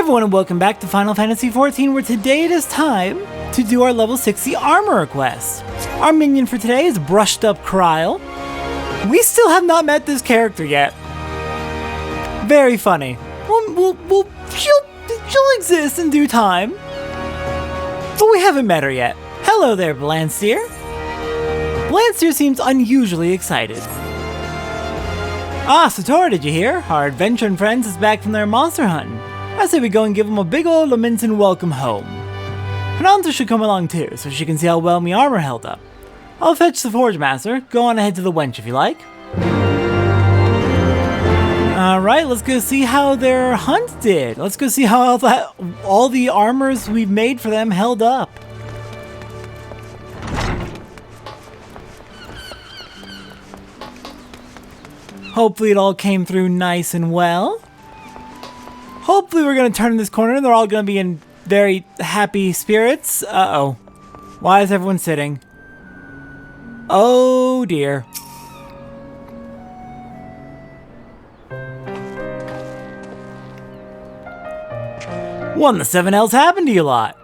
everyone and welcome back to Final Fantasy XIV, where today it is time to do our level 60 armor request. Our minion for today is Brushed Up Kryle. We still have not met this character yet. Very funny. She'll exist in due time. But we haven't met her yet. Hello there, Blanstyr. Blanstyr seems unusually excited. Ah, Satora, did you hear? Our adventuring friends is back from their monster hunting. I say we go and give them a big ol' lamentin' welcome home. Prananta should come along too, so she can see how well me armor held up. I'll fetch the Forge Master. Go on ahead to the wench if you like. Alright, let's go see how their hunt did. Let's go see how all the armors we've made for them held up. Hopefully it all came through nice and well. Hopefully we're going to turn this corner and they're all going to be in very happy spirits. Uh-oh. Why is everyone sitting? Oh dear. What in the 7Ls happened to you lot?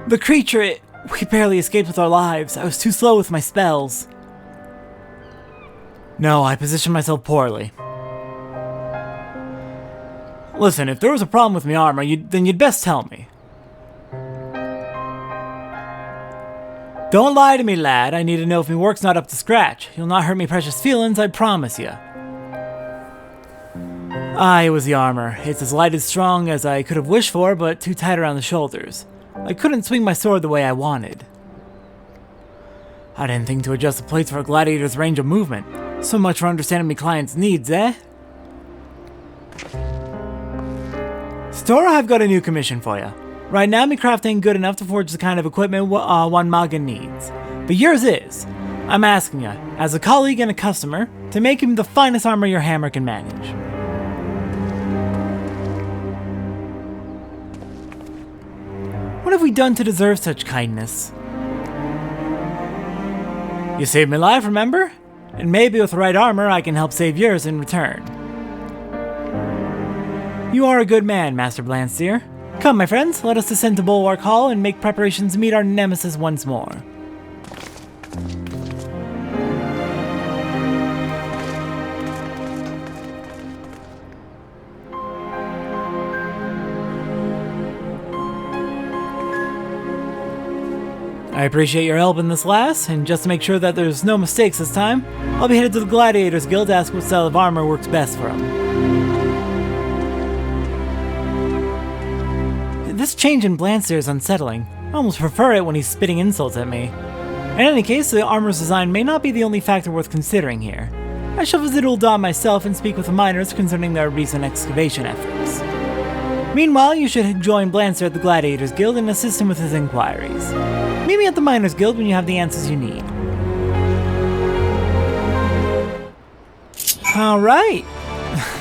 The creature, we barely escaped with our lives. I was too slow with my spells. No, I positioned myself poorly. Listen, if there was a problem with my armor, then you'd best tell me. Don't lie to me, lad. I need to know if my work's not up to scratch. You'll not hurt me precious feelings, I promise you. It was the armor. It's as light as strong as I could have wished for, but too tight around the shoulders. I couldn't swing my sword the way I wanted. I didn't think to adjust the plates for a gladiator's range of movement. So much for understanding my client's needs, eh? Satora, I've got a new commission for you. Right now, me craft ain't good enough to forge the kind of equipment one Maga needs. But yours is. I'm asking you, as a colleague and a customer, to make him the finest armor your hammer can manage. What have we done to deserve such kindness? You saved my life, remember? And maybe with the right armor, I can help save yours in return. You are a good man, Master Blanstyr. Come, my friends, let us descend to Bulwark Hall and make preparations to meet our nemesis once more. I appreciate your help in this last, and just to make sure that there's no mistakes this time, I'll be headed to the Gladiators Guild to ask what style of armor works best for them. This change in Blanstyr is unsettling. I almost prefer it when he's spitting insults at me. In any case, the armor's design may not be the only factor worth considering here. I shall visit Ul'dah myself and speak with the miners concerning their recent excavation efforts. Meanwhile, you should join Blanstyr at the Gladiators Guild and assist him with his inquiries. Meet me at the Miners Guild when you have the answers you need. Alright.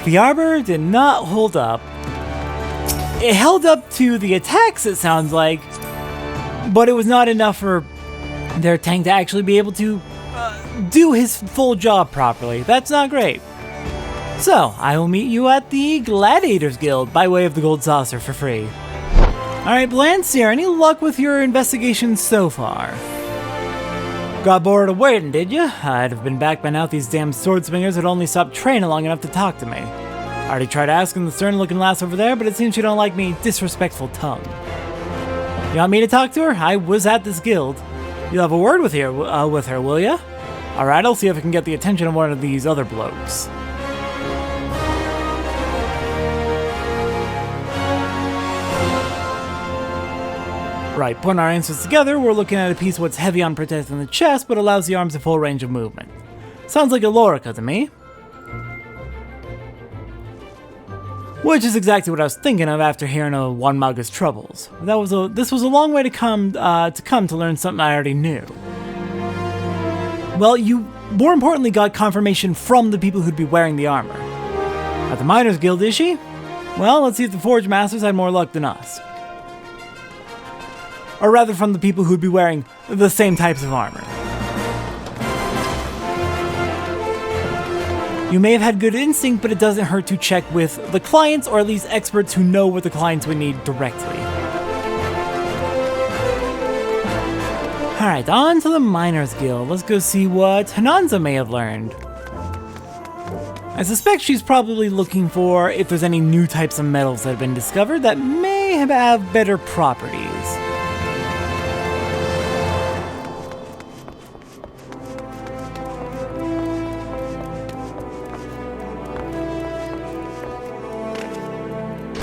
The armor did not hold up. It held up to the attacks, it sounds like, but it was not enough for their tank to actually be able to do his full job properly. That's not great. So, I will meet you at the Gladiators Guild by way of the Gold Saucer for free. Alright, Blanstyr, any luck with your investigation so far? Got bored of waiting, did you? I'd have been back by now if these damn sword swingers had only stopped training long enough to talk to me. I already tried asking the stern-looking lass over there, but it seems she don't like me disrespectful tongue. You want me to talk to her? I was at this guild. You'll have a word with her, will ya? Alright, I'll see if I can get the attention of one of these other blokes. Right, putting our answers together, we're looking at a piece what's heavy on protecting the chest, but allows the arms a full range of movement. Sounds like a Lorica to me. Which is exactly what I was thinking of after hearing of One Maga's troubles. This was a long way to come to learn something I already knew. Well, you more importantly got confirmation from the people who'd be wearing the armor. At the Miners Guild, is she? Well, let's see if the Forge Masters had more luck than us. Or rather from the people who'd be wearing the same types of armor. You may have had good instinct, but it doesn't hurt to check with the clients, or at least experts who know what the clients would need directly. Alright, on to the Miners Guild. Let's go see what Hananza may have learned. I suspect she's probably looking for if there's any new types of metals that have been discovered that may have better properties.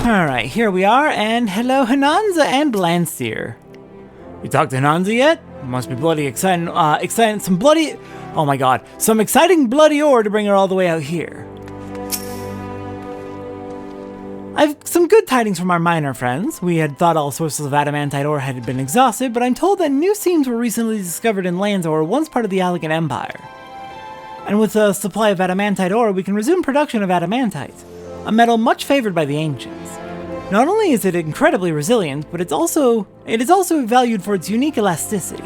Alright, here we are, and hello Hananza and Blanstyr. You talked to Hananza yet? Must be bloody exciting, some exciting bloody ore to bring her all the way out here. I've some good tidings from our miner friends. We had thought all sources of adamantite ore had been exhausted, but I'm told that new seams were recently discovered in lands that were once part of the Allegan Empire. And with a supply of adamantite ore, we can resume production of adamantite, a metal much favored by the ancients. Not only is it incredibly resilient, but it is also valued for its unique elasticity.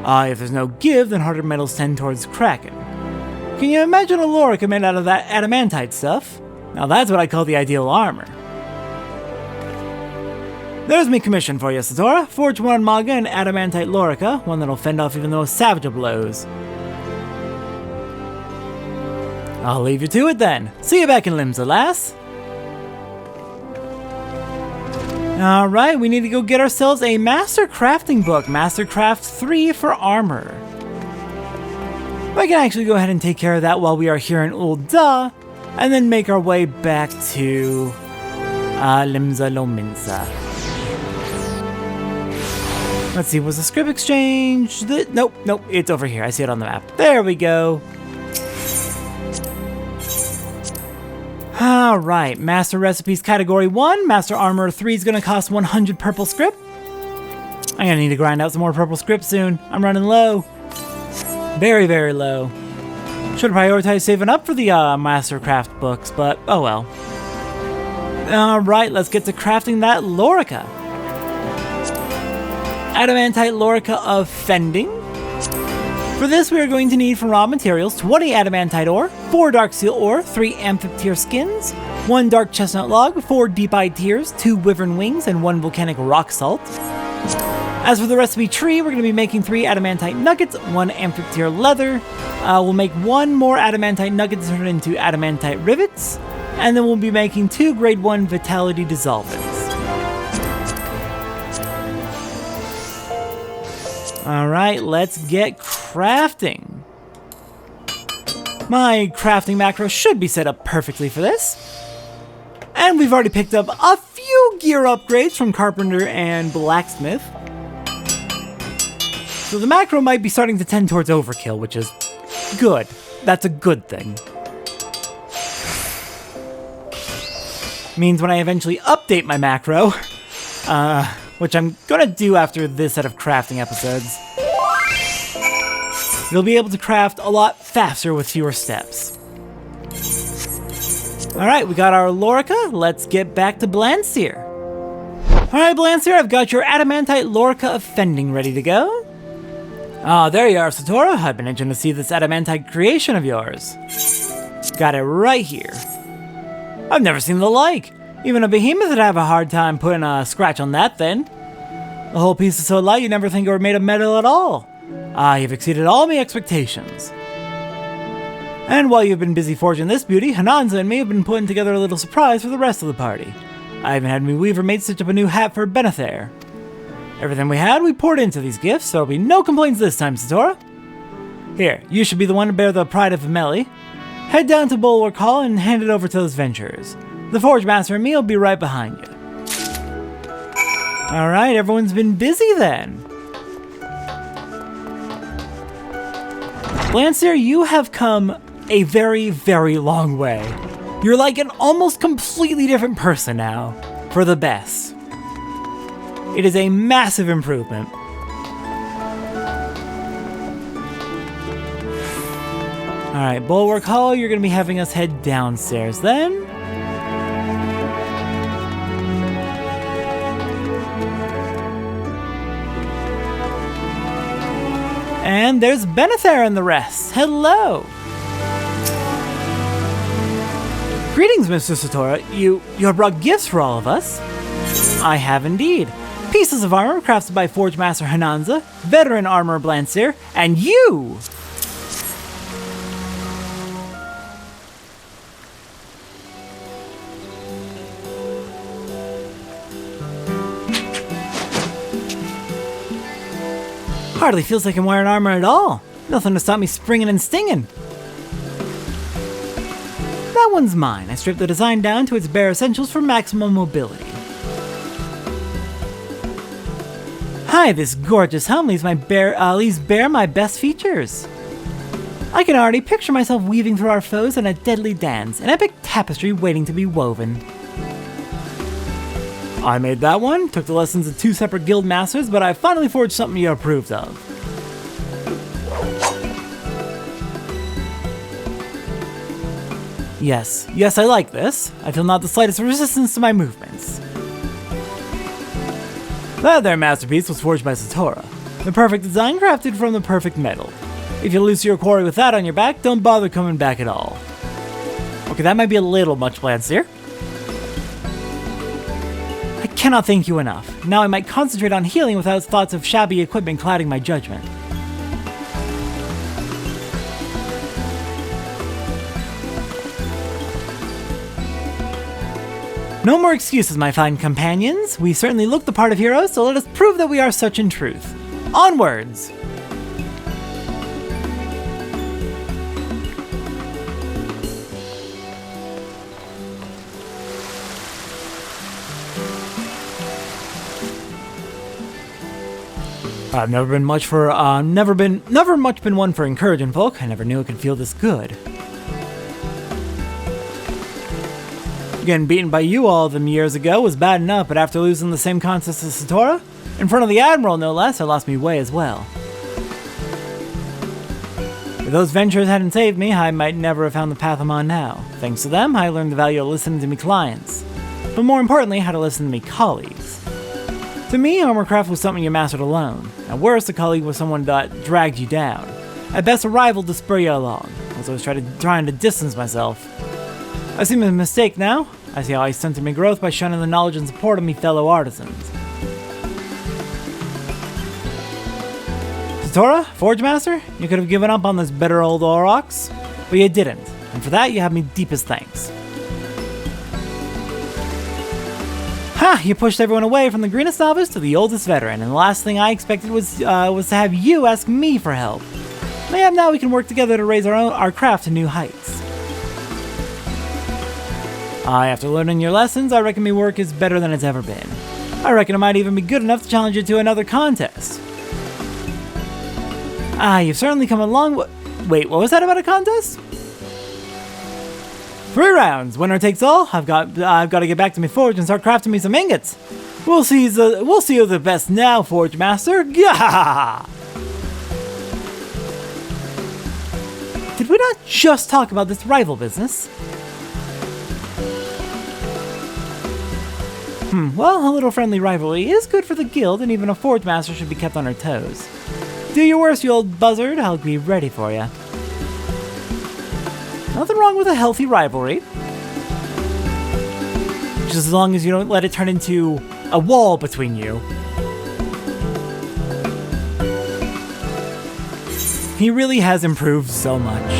If there's no give, then harder metals tend towards cracking. Can you imagine a Lorica made out of that adamantite stuff? Now that's what I call the ideal armor. There's me commission for you, Satora. Forge one Maga and adamantite Lorica, one that'll fend off even the most savage of blows. I'll leave you to it then. See you back in Limsa, lass. Alright, we need to go get ourselves a Master Crafting book, Mastercraft 3 for armor. We can actually go ahead and take care of that while we are here in Ul'dah, and then make our way back to Limsa Lominsa. Let's see, was the script exchange? Nope, it's over here. I see it on the map. There we go. Alright, Master Recipes Category 1, Master Armor 3 is going to cost 100 purple script. I'm going to need to grind out some more purple script soon. I'm running low. Very, very low. Should have prioritized saving up for the Mastercraft books, but oh well. Alright, let's get to crafting that Lorica. Adamantite Lorica of Fending. For this, we are going to need from raw materials 20 adamantite ore, 4 dark seal ore, 3 amphib-tier skins, 1 dark chestnut log, 4 deep-eyed tears, 2 wyvern wings, and 1 volcanic rock salt. As for the recipe tree, we're going to be making 3 adamantite nuggets, 1 amphib-tier leather. We'll make 1 more adamantite nugget to turn into adamantite rivets, and then we'll be making 2 grade 1 vitality dissolvents. Alright, let's get crafting. My crafting macro should be set up perfectly for this. And we've already picked up a few gear upgrades from Carpenter and Blacksmith. So the macro might be starting to tend towards overkill, which is good. That's a good thing. Means when I eventually update my macro, which I'm gonna do after this set of crafting episodes, you'll be able to craft a lot faster with fewer steps. Alright, we got our Lorica. Let's get back to Blanstyr. Alright, Blanstyr, I've got your adamantite Lorica of Fending ready to go. Ah, there you are, Satora. I've been itching to see this adamantite creation of yours. Got it right here. I've never seen the like. Even a behemoth would have a hard time putting a scratch on that thing. The whole piece is so light you'd never think it were made of metal at all. You've exceeded all my expectations. And while you've been busy forging this beauty, Hananza and me have been putting together a little surprise for the rest of the party. I even had me weaver mate stitch up a new hat for Benethair. Everything we had, we poured into these gifts, so there'll be no complaints this time, Satora. Here, you should be the one to bear the Pride of Vymelli. Head down to Bulwark Hall and hand it over to those venturers. The Forge Master and me will be right behind you. Alright, everyone's been busy then. Blanstyr, you have come a very, very long way. You're like an almost completely different person now, for the best. It is a massive improvement. Alright, Bulwark Hall, you're going to be having us head downstairs then. And there's Benethar and the rest. Hello! Greetings, Mr. Satora. You have brought gifts for all of us? I have indeed. Pieces of armor crafted by Forge Master Hananza, veteran armor Blanstyr, and you! Hardly feels like I'm wearing armor at all. Nothing to stop me springing and stinging. That one's mine. I stripped the design down to its bare essentials for maximum mobility. Hi, this gorgeous helm leaves bare my best features. I can already picture myself weaving through our foes in a deadly dance, an epic tapestry waiting to be woven. I made that one, took the lessons of 2 separate guild masters, but I finally forged something you approved of. Yes, I like this. I feel not the slightest resistance to my movements. That there masterpiece was forged by Satora. The perfect design crafted from the perfect metal. If you lose your quarry with that on your back, don't bother coming back at all. Okay, that might be a little much, Blanstyr. I cannot thank you enough. Now I might concentrate on healing without thoughts of shabby equipment clouding my judgment. No more excuses, my fine companions. We certainly look the part of heroes, so let us prove that we are such in truth. Onwards! I've never much been one for encouraging folk. I never knew it could feel this good. Getting beaten by you all of them years ago was bad enough, but after losing the same contest as Satora, in front of the Admiral no less, I lost me way as well. If those ventures hadn't saved me, I might never have found the path I'm on now. Thanks to them, I learned the value of listening to me clients, but more importantly, how to listen to me colleagues. To me, armorcraft was something you mastered alone. At worst, a colleague was someone that dragged you down. At best, a rival to spur you along, as I was trying to distance myself. I see my mistake now. I see how I stunted my growth by shunning the knowledge and support of me fellow artisans. Satora, Forge Master, you could have given up on this bitter old Aurochs, but you didn't, and for that you have me deepest thanks. Ha! You pushed everyone away from the greenest novice to the oldest veteran, and the last thing I expected was to have you ask me for help. Maybe now we can work together to raise our craft to new heights. After learning your lessons, I reckon my work is better than it's ever been. I reckon I might even be good enough to challenge you to another contest. You've certainly come a long way. Wait, what was that about a contest? 3 rounds, winner takes all. I've got to get back to my forge and start crafting me some ingots. We'll see who's the best now, Forge Master. Gah! Did we not just talk about this rival business? Well, a little friendly rivalry is good for the guild, and even a Forge Master should be kept on her toes. Do your worst, you old buzzard. I'll be ready for you. Nothing wrong with a healthy rivalry. Just as long as you don't let it turn into a wall between you. He really has improved so much.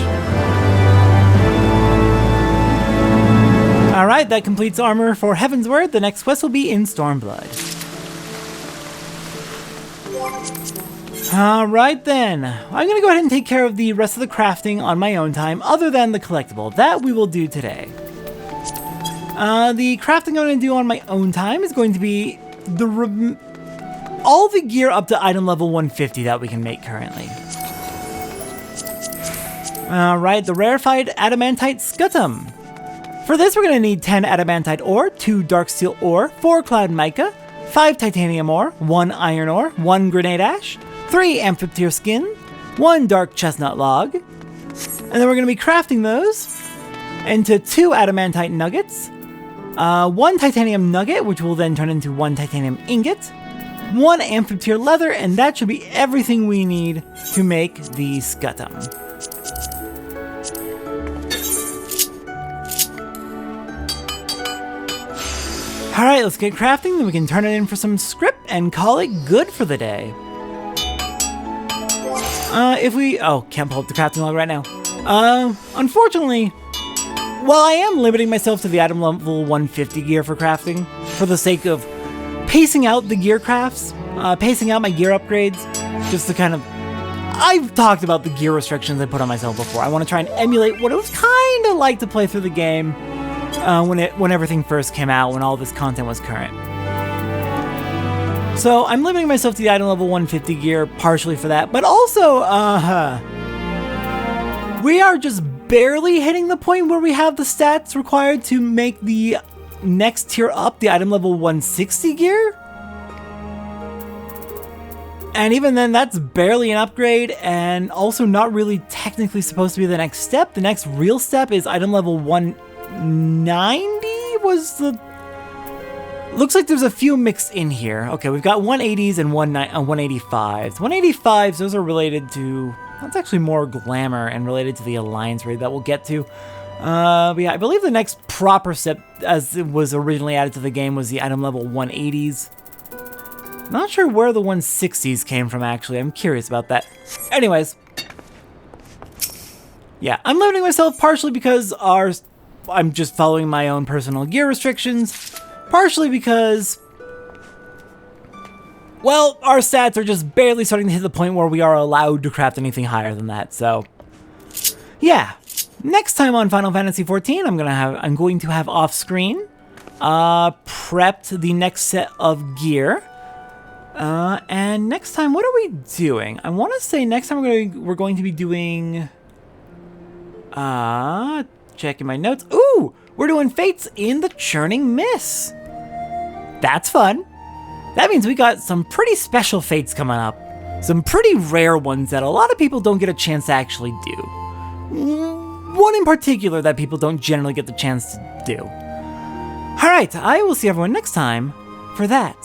Alright, that completes armor for Heavensward. The next quest will be in Stormblood. Alright then, I'm gonna go ahead and take care of the rest of the crafting on my own time, other than the collectible. That we will do today. The crafting I'm gonna do on my own time is going to be all the gear up to item level 150 that we can make currently. Alright, the rarefied adamantite scutum. For this, we're going to need 10 adamantite ore, 2 dark steel ore, 4 cloud mica, 5 titanium ore, 1 iron ore, 1 grenade ash, 3 amphitheater skin, 1 dark chestnut log, and then we're going to be crafting those into 2 adamantite nuggets, 1 titanium nugget, which will then turn into 1 titanium ingot, 1 Amphitheater leather, and that should be everything we need to make the Scuttum. Alright, let's get crafting, then we can turn it in for some script and call it good for the day. Can't pull up the crafting log right now. Unfortunately, while I am limiting myself to the item level 150 gear for crafting, for the sake of pacing out the gear crafts, pacing out my gear upgrades, just to kind of... I've talked about the gear restrictions I put on myself before. I want to try and emulate what it was kind of like to play through the game when everything first came out, when all this content was current. So I'm limiting myself to the item level 150 gear, partially for that, but also, we are just barely hitting the point where we have the stats required to make the next tier up, the item level 160 gear. And even then, that's barely an upgrade, and also not really technically supposed to be the next step. The next real step is item level 190 was the... Looks like there's a few mixed in here. Okay, we've got 180s and 185s. 185s, those are related to... That's actually more glamour and related to the Alliance raid that we'll get to. But yeah, I believe the next proper step, as it was originally added to the game, was the item level 180s. Not sure where the 160s came from, actually. I'm curious about that. Anyways. Yeah, I'm limiting myself partially because I'm just following my own personal gear restrictions. Partially because, well, our stats are just barely starting to hit the point where we are allowed to craft anything higher than that, so... Yeah. Next time on Final Fantasy XIV, I'm going to have off-screen prepped the next set of gear. And next time, what are we doing? I want to say next time we're going to be doing... checking my notes. Ooh! We're doing Fates in the Churning Mists. That's fun. That means we got some pretty special Fates coming up. Some pretty rare ones that a lot of people don't get a chance to actually do. One in particular that people don't generally get the chance to do. Alright, I will see everyone next time for that.